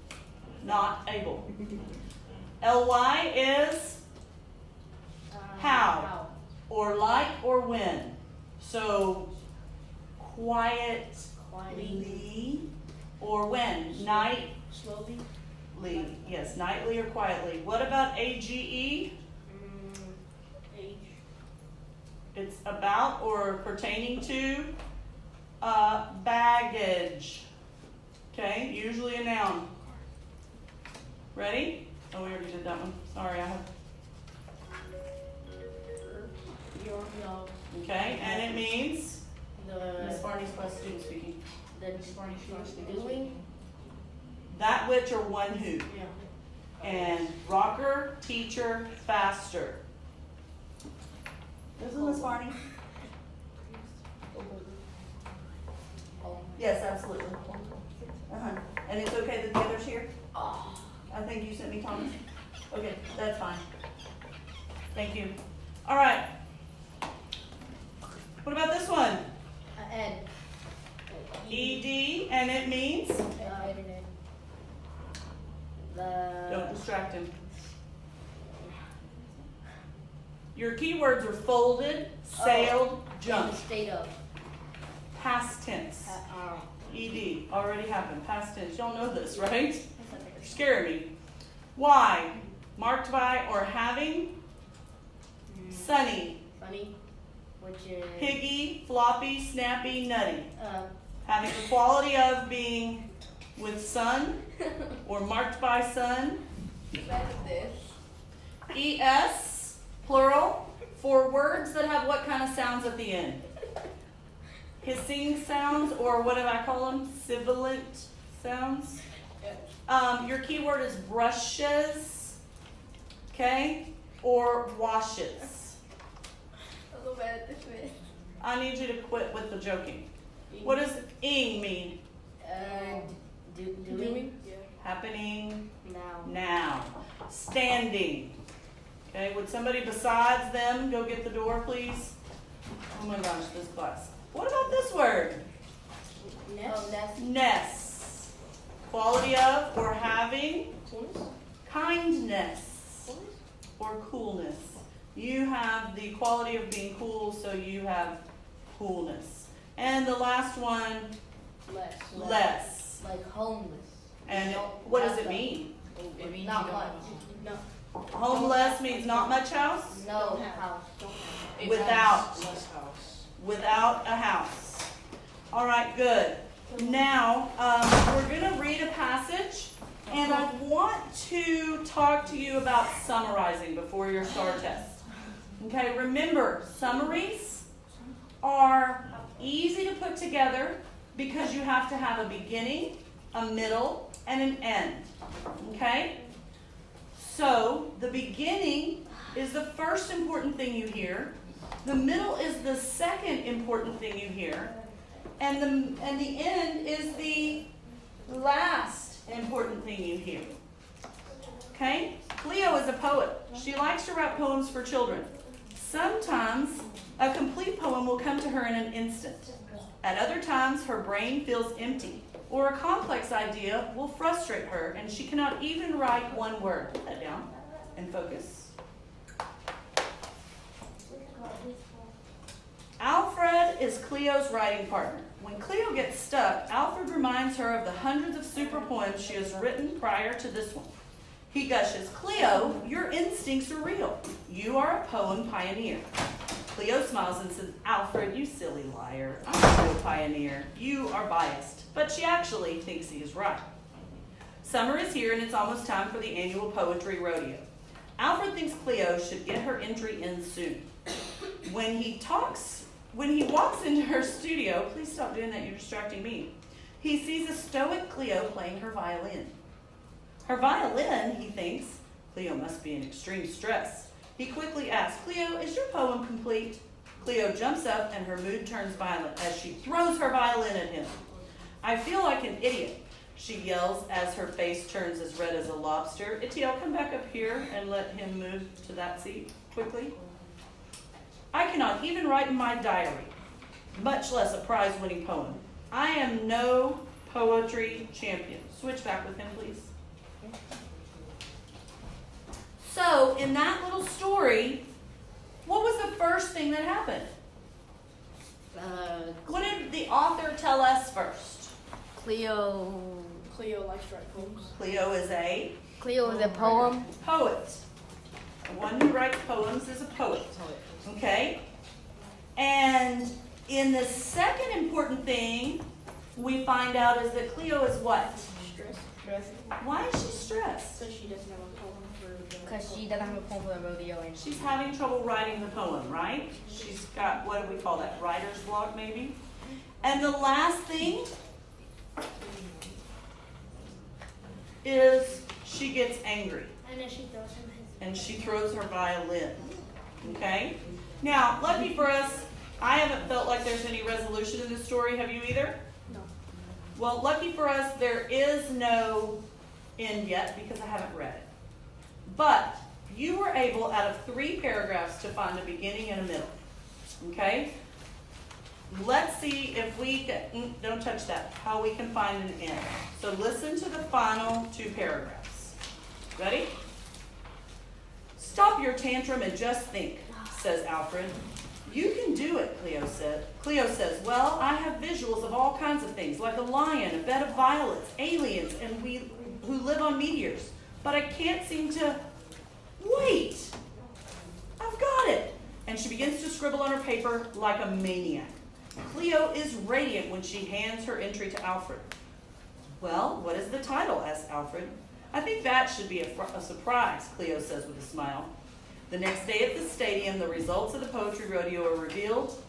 Not able. Ly is how, or like, or when. So, quietly, or when. Nightly. Slowly. Yes, nightly or quietly. What about age? Age. It's about or pertaining to baggage. Okay, usually a noun. Ready? Oh, we already did that one. Sorry, I have. Your Okay, and it means Miss the Barney's class student speaking. Miss Barney doing. That which or one who. Yeah. And rocker, teacher, faster. Isn't Miss Barney? Yes, absolutely. And it's okay that the other's here? I think you sent me Thomas. Okay, that's fine. Thank you. All right. What about this one? Ed. ED, and it means? Don't The distract him. Your keywords are folded, sailed, jumped. state of. Past tense. ED, already happened. Past tense. Y'all know this, right? You're scaring me. Why? Marked by or having. Sunny. Funny, which is Piggy, floppy, snappy, nutty. uh, Having the quality of being with sun or marked by sun. ES, plural, for words that have what kind of sounds at the end? Hissing sounds, or what do I call them? Sibilant sounds. Your keyword is brushes, okay, or washes. I need you to quit with the joking. What does ing mean? doing Happening now. now. Standing. Okay, would somebody besides them go get the door, please? Oh my gosh, this class. What about this word? That's Ness. Quality of or having. Kindness or coolness. You have the quality of being cool, so you have coolness. And the last one, less. like homeless. And what does it mean? It means not much. No. Homeless means not much house? No house. Without a house. All right, good. Now, we're going to read a passage, and I want to talk to you about summarizing before your STAR test. Okay, remember, summaries are easy to put together because you have to have a beginning, a middle, and an end. Okay? So, the beginning is the first important thing you hear. The middle is the second important thing you hear. And the end is the last important thing you hear. Okay? Cleo is a poet. She likes to write poems for children. Sometimes a complete poem will come to her in an instant. At other times, her brain feels empty, or a complex idea will frustrate her, and she cannot even write one word. Put that down and focus. Alfred is Cleo's writing partner. When Cleo gets stuck, Alfred reminds her of the hundreds of super poems she has written prior to this one. He gushes, "Cleo, your instincts are real. You are a poem pioneer." Cleo smiles and says, "Alfred, you silly liar. I'm no pioneer. You are biased." But she actually thinks he is right. Summer is here and it's almost time for the annual poetry rodeo. Alfred thinks Cleo should get her entry in soon. When he walks into her studio, please stop doing that, you're distracting me. He sees a stoic Cleo playing her violin. Her violin, he thinks. Cleo must be in extreme stress. He quickly asks, "Cleo, is your poem complete?" Cleo jumps up and her mood turns violent as she throws her violin at him. "I feel like an idiot," she yells as her face turns as red as a lobster. Itiel, come back up here and let him move to that seat quickly. "I cannot even write in my diary, much less a prize-winning poem. I am no poetry champion." Switch back with him, please. So, in that little story, what was the first thing that happened? What did the author tell us first? Cleo likes to write poems. Cleo is a Cleo is a poem. poet. The one who writes poems is a poet. Okay? And in the second important thing we find out is that Cleo is what? stressed. Why is she stressed? So she doesn't have a poem for the. Because she doesn't have a poem for the rodeo and She's having trouble writing the poem, right? She's got, what do we call that, writer's block maybe? And the last thing is she gets angry And then she throws him his. and she throws her violin, okay? Now, lucky for us, I haven't felt like there's any resolution in this story. Have you either? No. Well, lucky for us, there is no end yet because I haven't read it. But you were able, out of 3 paragraphs, to find a beginning and a middle. Okay? Let's see if we can, don't touch that, how we can find an end. So listen to the final 2 paragraphs. Ready? Stop your tantrum and just think, says Alfred. You can do it, Cleo said. Cleo says, well, I have visuals of all kinds of things, like a lion, a bed of violets, aliens, and we who live on meteors. But I can't seem to... Wait! I've got it! And she begins to scribble on her paper like a maniac. Cleo is radiant when she hands her entry to Alfred. Well, what is the title? Asks Alfred. I think that should be a surprise, Cleo says with a smile. The next day at the stadium, the results of the poetry rodeo are revealed,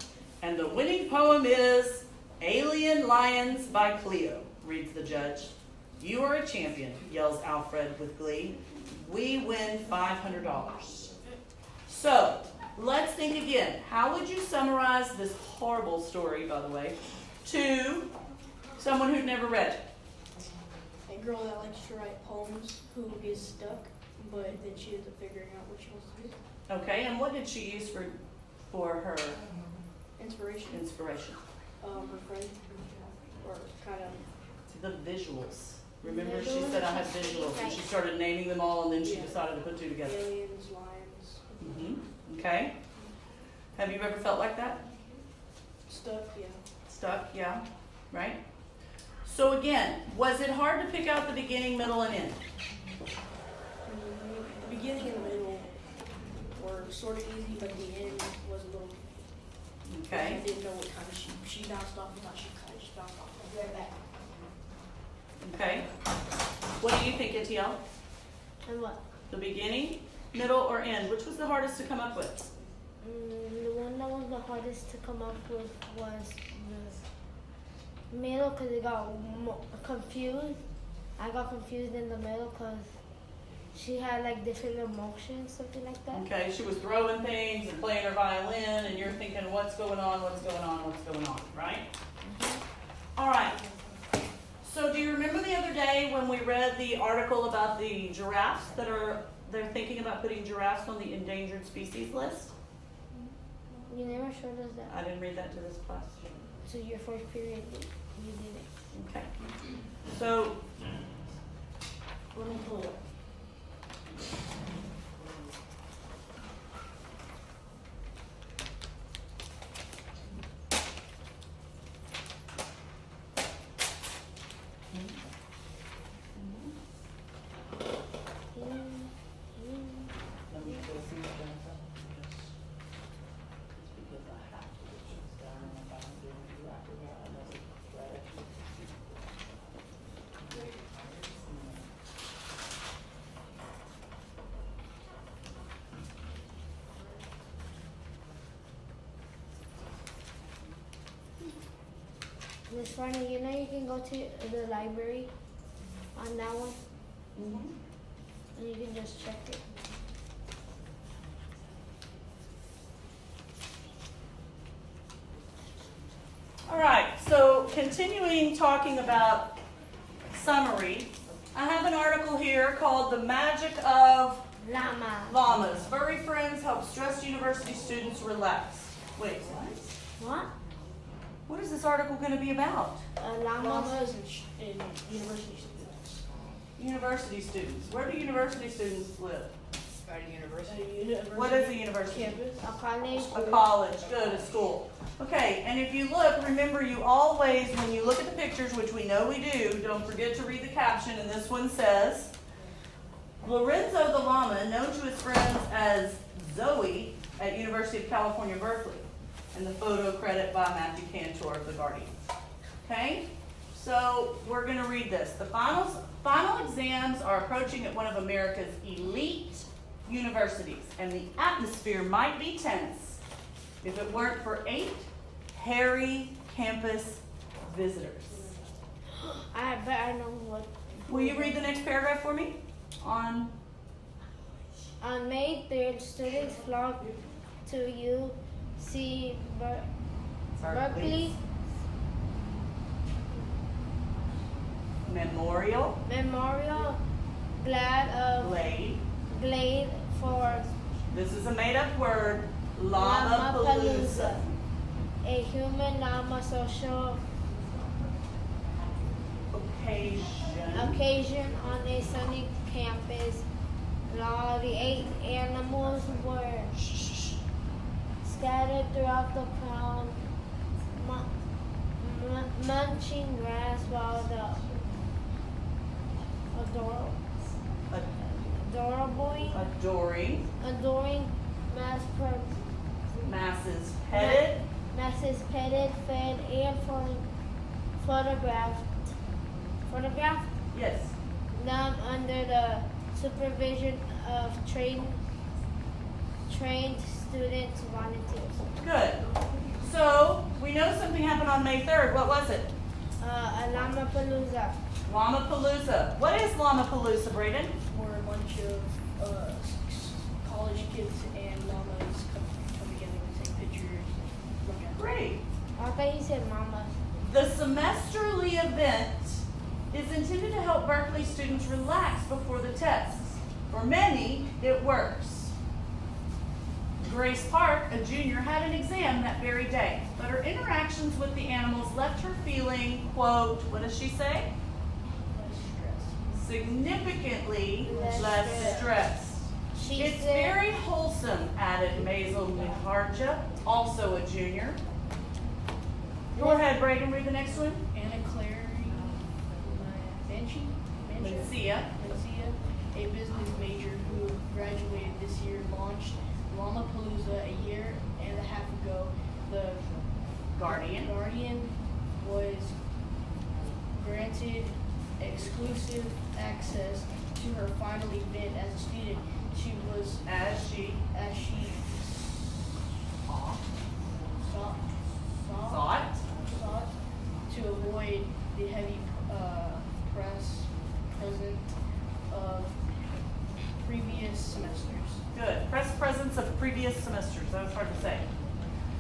and the winning poem is Alien Lions by Cleo, reads the judge. You are a champion, yells Alfred with glee. We win $500. So, let's think again. How would you summarize this horrible story, by the way, to someone who'd never read it? A girl that likes to write poems who gets stuck, but then she ends up figuring out what she wants to do. Okay, and what did she use for her Inspiration. inspiration? Her friend, or kind of. The visuals. Remember, she said I have visuals, and she started naming them all, and then she decided to put 2 together. Aliens, lions. Okay. Have you ever felt like that? Stuck, yeah. Stuck, yeah. Right? So again, was it hard to pick out the beginning, middle, and end? The beginning and the middle were sort of easy, but the end was a little. Okay. I didn't know what kind of she bounced off. I thought she kind of bounced off. Right back. Okay. What do you think, Etiel? And what? The beginning, middle, or end? Which was the hardest to come up with? The one that was the hardest to come up with was the middle because it got confused. I got confused in the middle because she had like different emotions, something like that. Okay, she was throwing things and playing her violin, and you're thinking, what's going on, what's going on, what's going on, right? All right. So do you remember the other day when we read the article about the giraffes they're thinking about putting giraffes on the endangered species list? You never showed us that. I didn't read that to this class. So your first period, you did it. Okay. So, let me pull it. Let me go see what that's up. It's because I have to, which is down and I'm doing it after that. I know it's right. Miss Farney, you know you can go to the library on that one and you can just check it. All right, so continuing talking about summary, I have an article here called The Magic of Llama. Llamas. Furry friends help stressed university students relax. Wait, what? What? What is this article going to be about? Llamas. Llamas and university students. University students. Where do university students live? At a university. What is a university? Campus. A college. A college. Good, a school. Okay, and if you look, remember you always, when you look at the pictures, which we know we do, don't forget to read the caption, and this one says, Lorenzo the llama, known to his friends as Zoe at University of California, Berkeley, and the photo credit by Matthew Cantor of The Guardian. Okay? So we're going to read this. The final exams are approaching at one of America's elite universities, and the atmosphere might be tense if it weren't for 8 hairy campus visitors. I bet I know what. Will you read the next paragraph for me? On May 3rd, students flocked to UC Berkeley Memorial Memorial Glade for This is a made-up word. Llama-palooza. a human llama social occasion on a sunny campus. The 8 animals were scattered throughout the ground, munching grass while the adoring masses petted, fed, and photographed Yes. them under the supervision of trained student volunteers. Good. So we know something happened on May 3rd. What was it? A Llama-palooza. Llama-palooza. What is Llama-palooza, Braden? Where a bunch of college kids and llamas come together and take pictures. Great. I thought you said mama. The semesterly event is intended to help Berkeley students relax before the tests. For many, it works. Grace Park, a junior, had an exam that very day, but her interactions with the animals left her feeling, quote, what does she say? Significantly less stressed. It's very wholesome, added Maisel Miharja, also a junior. Go ahead, Braden, read the next one. Anna Claire Mencia, a business major who graduated this year, launched Llama-palooza a year and a half ago. The Guardian was granted exclusive access to her final event as a student. She was as she sought to avoid the heavy press presence of previous semesters. Good. Press presence of previous semesters. That was hard to say.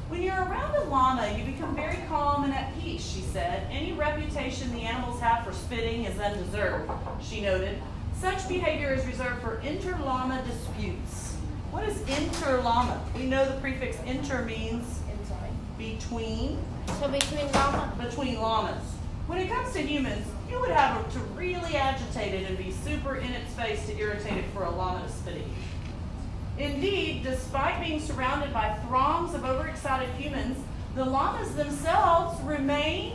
When you're around a llama, you become very calm and at peace, she said. Any reputation the animals have for spitting is undeserved, she noted. Such behavior is reserved for inter-llama disputes. What is inter-llama? We know the prefix inter means Inside. between. So between llama. Between llamas. When it comes to humans, you would have to really agitate it and be super in its face to irritate it for a llama to spit at you. Indeed, despite being surrounded by throngs of overexcited humans, the llamas themselves remain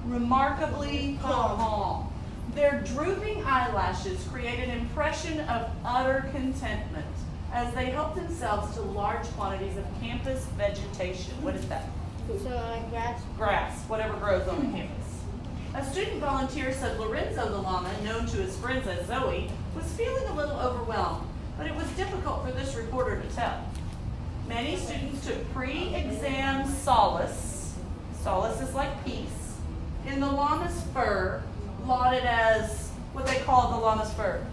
remarkably calm. Their drooping eyelashes create an impression of utter contentment as they help themselves to large quantities of campus vegetation. What is that? So like grass. Grass, whatever grows on the campus. A student volunteer said Lorenzo the llama, known to his friends as Zoe, was feeling a little overwhelmed, but it was difficult for this reporter to tell. Many students took pre-exam solace is like peace, in the llama's fur, lauded as what they call the llama's fur.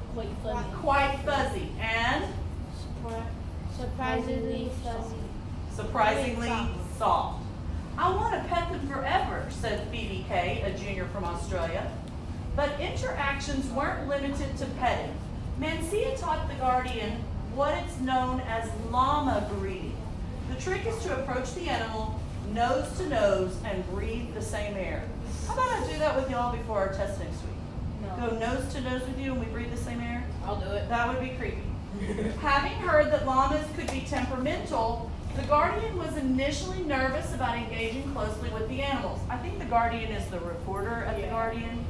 Quite fuzzy and Surprisingly fuzzy. surprisingly soft. I want to pet them forever, said Phoebe Kay, a junior from Australia. But interactions weren't limited to petting. Mencia taught the Guardian what is known as llama greeting. The trick is to approach the animal nose to nose and breathe the same air. How about I do that with y'all before our test next week? No. Go nose to nose with you and we breathe the same air? I'll do it. That would be creepy. Having heard that llamas could be temperamental, the Guardian was initially nervous about engaging closely with the animals. I think the Guardian is the reporter at the Guardian.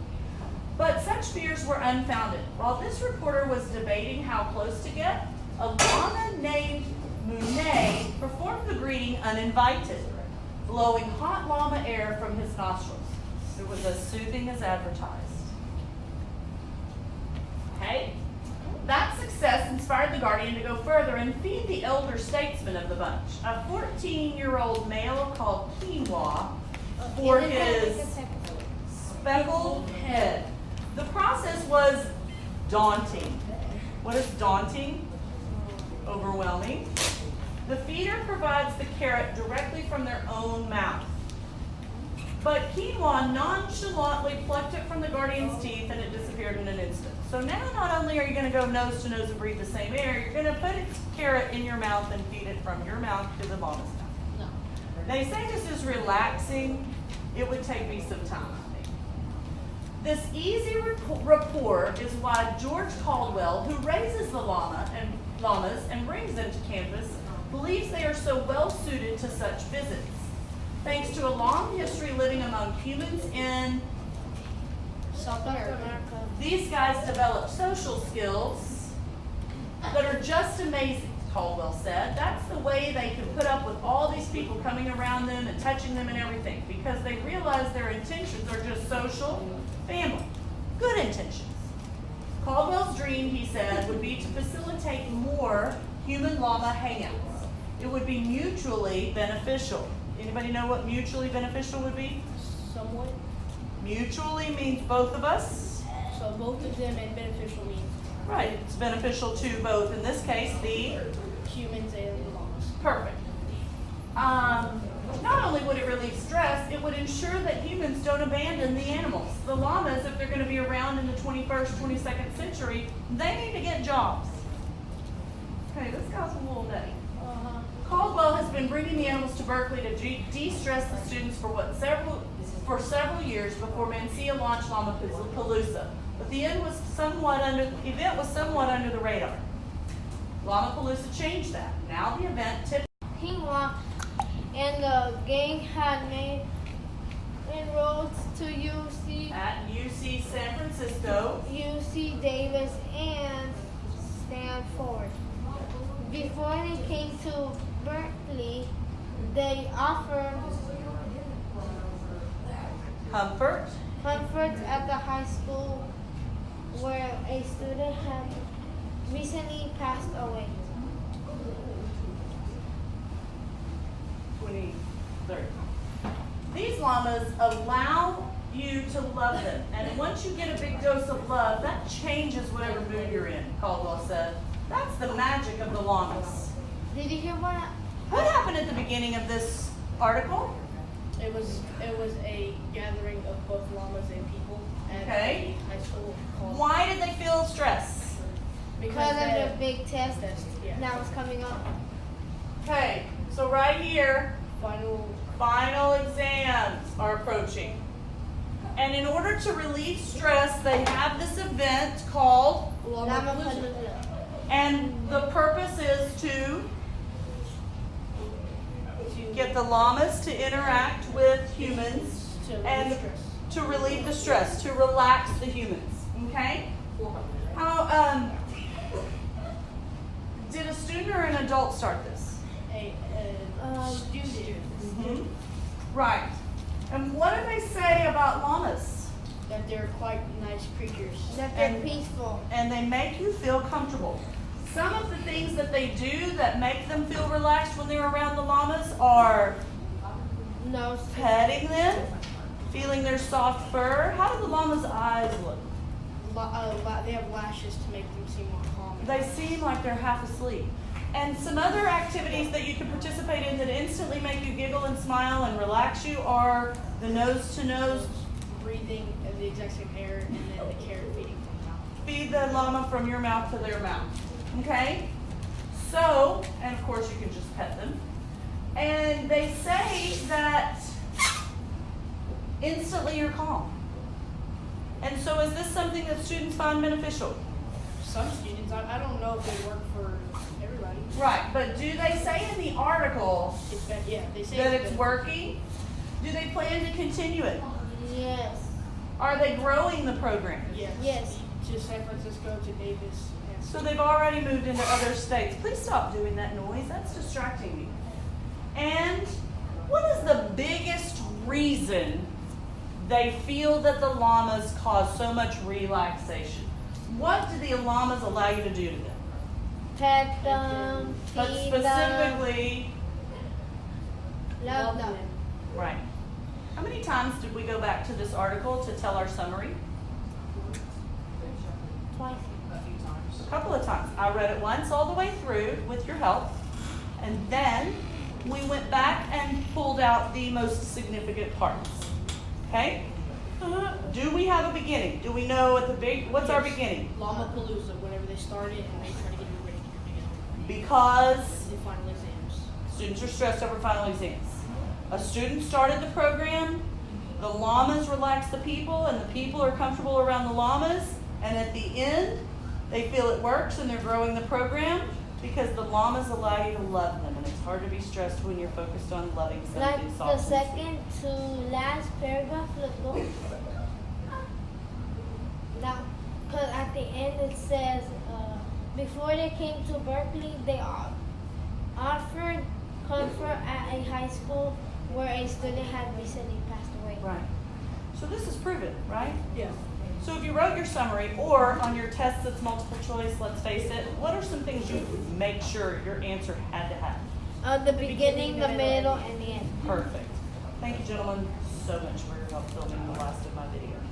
But such fears were unfounded. While this reporter was debating how close to get, a llama named Monet performed the greeting uninvited, blowing hot llama air from his nostrils. It was as soothing as advertised. Okay? That success inspired the guardian to go further and feed the elder statesman of the bunch, a 14-year-old male called Quinoa, for his speckled head. The process was daunting. What is daunting? Overwhelming. The feeder provides the carrot directly from their own mouth. But Quinoa nonchalantly plucked it from the guardian's teeth and it disappeared in an instant. So now not only are you going to go nose to nose and breathe the same air, you're going to put its carrot in your mouth and feed it from your mouth to the llama's mouth. No. They say this is relaxing. It would take me some time, I think. This easy rapport is why George Caldwell, who raises the llamas and brings them to campus, believes they are so well suited to such visits. Thanks to a long history living among humans in South America. these guys develop social skills that are just amazing, Caldwell said. That's the way they can put up with all these people coming around them and touching them and everything, because they realize their intentions are just social, family, good intentions. Caldwell's dream, he said, would be to facilitate more human llama hangouts. It would be mutually beneficial. Anybody know what mutually beneficial would be? Somewhat. Mutually means both of us. So both of them and beneficial means Right, it's beneficial to both, in this case, the humans and the llamas. perfect. Not only would it relieve stress, it would ensure that humans don't abandon the animals. The llamas, if they're going to be around in the 21st, 22nd century, they need to get jobs. Okay, this guy's a wool daddy. Caldwell has been bringing the animals to Berkeley to de-stress the students for several years before Mancia launched Llama-Palooza. But the event was somewhat under the radar. Llama-Palooza changed that. Now the event tipped. Quinoa and the gang had made inroads to At UC San Francisco. UC Davis, and Stanford. Before they came to Berkeley, they offered Comfort. comfort at the high school where a student had recently passed away. 23rd. These llamas allow you to love them. And once you get a big dose of love, that changes whatever mood you're in, Caldwell said. That's the magic of the llamas. Did you hear what? What happened at the beginning of this article? It was a gathering of both llamas and people at Okay. a high school called. Why did they feel stress? Because of they- the big test yeah. that was coming up. Okay, so right here, Final exams are approaching. And in order to relieve stress, they have this event called, Llama-Palooza. and the purpose is to get the llamas to interact with humans to relieve and stress. to relieve the stress, to relax the humans. Okay? How did a student or an adult start this? A student Right. And what do they say about llamas? that they're quite nice creatures. That they're And- peaceful. And they make you feel comfortable. Some of the things that they do that make them feel relaxed when they're around the llamas are No. petting them, feeling their soft fur. How do the llama's eyes look? They have lashes to make them seem more calm. They seem like they're half asleep. And some other activities that you can participate in that instantly make you giggle and smile and relax you are the nose-to-nose, breathing of the exact same air, and then the carrot feeding from the mouth. feed the llama from your mouth to their mouth. Okay? So, and of course you can just pet them. And they say that instantly you're calm. And so is this something that students find beneficial? Some students, I don't know if they work for everybody. Right, but do they say in the article They say that it's been- working? Do they plan to continue it? Yes. Are they growing the program? Yes. To San Francisco, to Davis. And So they've already moved into other states. Please stop doing that noise. That's distracting me. And what is the biggest reason They feel that the llamas cause so much relaxation. What do the llamas allow you to do to them? Pet them, But feed them, specifically, love them. right. How many times did we go back to this article to tell our summary? Twice. A couple of times. I read it once all the way through with your help, and then we went back and pulled out the most significant parts. Okay? Do we have a beginning? Do we know at the big, what's our beginning? Llama-palooza, whenever they started and they try to get everybody together. Because The final exams. students are stressed over final exams. A student started the program, the llamas relax the people, and the people are comfortable around the llamas, and at the end, they feel it works and they're growing the program because the llamas allow you to love them, and it's hard to be stressed when you're focused on loving Like something the soft. second to last paragraph, let's go. Now, because at the end it says, before they came to Berkeley, they offered comfort at a high school where a student had recently passed away. Right. So this is proven, right? Yeah. So if you wrote your summary, or on your test that's multiple choice, let's face it, what are some things you make sure your answer had to have? The beginning, the middle, and the end. Perfect. Thank you, gentlemen, so much for your help filming the last of my videos.